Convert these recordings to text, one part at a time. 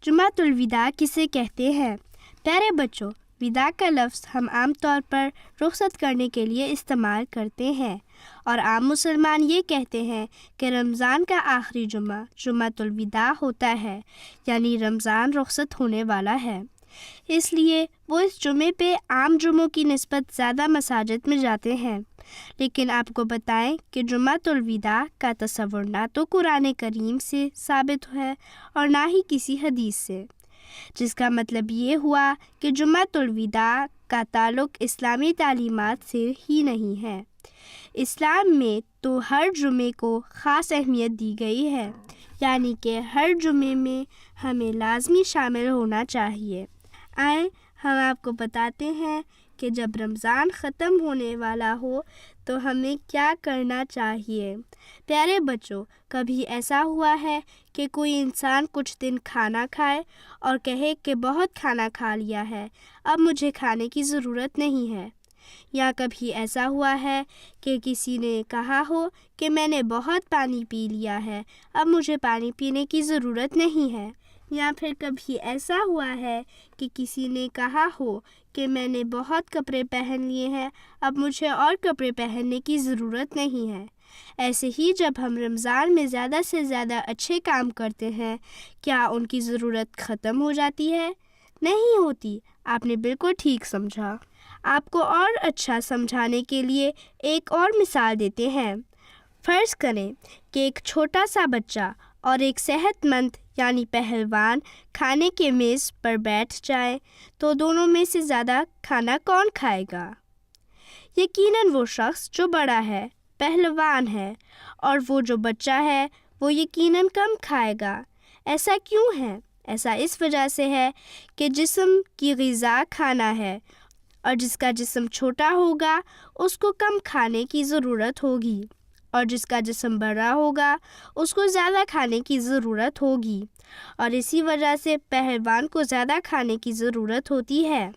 جمعۃ الوداع کسے کہتے ہیں؟ پیارے بچوں، وداع کا لفظ ہم عام طور پر رخصت کرنے کے لیے استعمال کرتے ہیں، اور عام مسلمان یہ کہتے ہیں کہ رمضان کا آخری جمعہ جمعۃ الوداع ہوتا ہے، یعنی رمضان رخصت ہونے والا ہے۔ اس لیے وہ اس جمعے پہ عام جمعوں کی نسبت زیادہ مساجد میں جاتے ہیں۔ لیکن آپ کو بتائیں کہ جمعۃ الوداع کا تصور نہ تو قرآن کریم سے ثابت ہے اور نہ ہی کسی حدیث سے، جس کا مطلب یہ ہوا کہ جمعۃ الوداع کا تعلق اسلامی تعلیمات سے ہی نہیں ہے۔ اسلام میں تو ہر جمعے کو خاص اہمیت دی گئی ہے، یعنی کہ ہر جمعے میں ہمیں لازمی شامل ہونا چاہیے۔ آئیں ہم آپ کو بتاتے ہیں کہ جب رمضان ختم ہونے والا ہو تو ہمیں کیا کرنا چاہیے۔ پیارے بچوں، کبھی ایسا ہوا ہے کہ کوئی انسان کچھ دن کھانا کھائے اور کہے کہ بہت کھانا کھا لیا ہے، اب مجھے کھانے کی ضرورت نہیں ہے؟ یا کبھی ایسا ہوا ہے کہ کسی نے کہا ہو کہ میں نے بہت پانی پی لیا ہے، اب مجھے پانی پینے کی ضرورت نہیں ہے؟ یا پھر کبھی ایسا ہوا ہے کہ کسی نے کہا ہو کہ میں نے بہت کپڑے پہن لیے ہیں، اب مجھے اور کپڑے پہننے کی ضرورت نہیں ہے؟ ایسے ہی جب ہم رمضان میں زیادہ سے زیادہ اچھے کام کرتے ہیں، کیا ان کی ضرورت ختم ہو جاتی ہے؟ نہیں ہوتی۔ آپ نے بالکل ٹھیک سمجھا۔ آپ کو اور اچھا سمجھانے کے لیے ایک اور مثال دیتے ہیں۔ فرض کریں کہ ایک چھوٹا سا بچہ اور ایک صحت مند یعنی پہلوان کھانے کے میز پر بیٹھ جائیں تو دونوں میں سے زیادہ کھانا کون کھائے گا؟ یقیناً وہ شخص جو بڑا ہے، پہلوان ہے، اور وہ جو بچہ ہے وہ یقیناً کم کھائے گا۔ ایسا کیوں ہے؟ ایسا اس وجہ سے ہے کہ جسم کی غذا کھانا ہے، اور جس کا جسم چھوٹا ہوگا اس کو کم کھانے کی ضرورت ہوگی، اور جس کا جسم بڑا ہوگا اس کو زیادہ کھانے کی ضرورت ہوگی، اور اسی وجہ سے پہلوان کو زیادہ کھانے کی ضرورت ہوتی ہے۔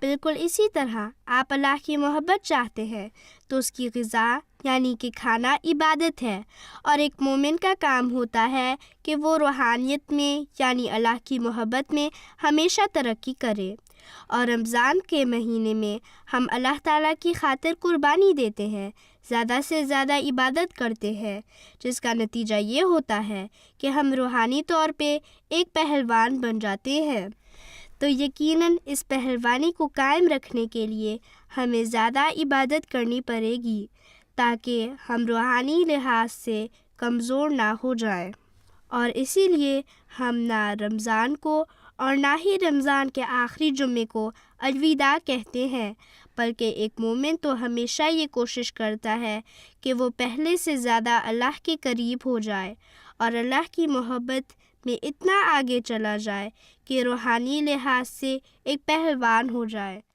بالکل اسی طرح آپ اللہ کی محبت چاہتے ہیں تو اس کی غذا یعنی کہ کھانا عبادت ہے، اور ایک مومن کا کام ہوتا ہے کہ وہ روحانیت میں یعنی اللہ کی محبت میں ہمیشہ ترقی کرے۔ اور رمضان کے مہینے میں ہم اللہ تعالیٰ کی خاطر قربانی دیتے ہیں، زیادہ سے زیادہ عبادت کرتے ہیں، جس کا نتیجہ یہ ہوتا ہے کہ ہم روحانی طور پہ ایک پہلوان بن جاتے ہیں۔ تو یقیناً اس پہلوانی کو قائم رکھنے کے لیے ہمیں زیادہ عبادت کرنی پڑے گی تاکہ ہم روحانی لحاظ سے کمزور نہ ہو جائیں۔ اور اسی لیے ہم نہ رمضان کو اور نہ ہی رمضان کے آخری جمعے کو الوداع کہتے ہیں، بلکہ ایک مومن تو ہمیشہ یہ کوشش کرتا ہے کہ وہ پہلے سے زیادہ اللہ کے قریب ہو جائے اور اللہ کی محبت میں اتنا آگے چلا جائے کہ روحانی لحاظ سے ایک پہلوان ہو جائے۔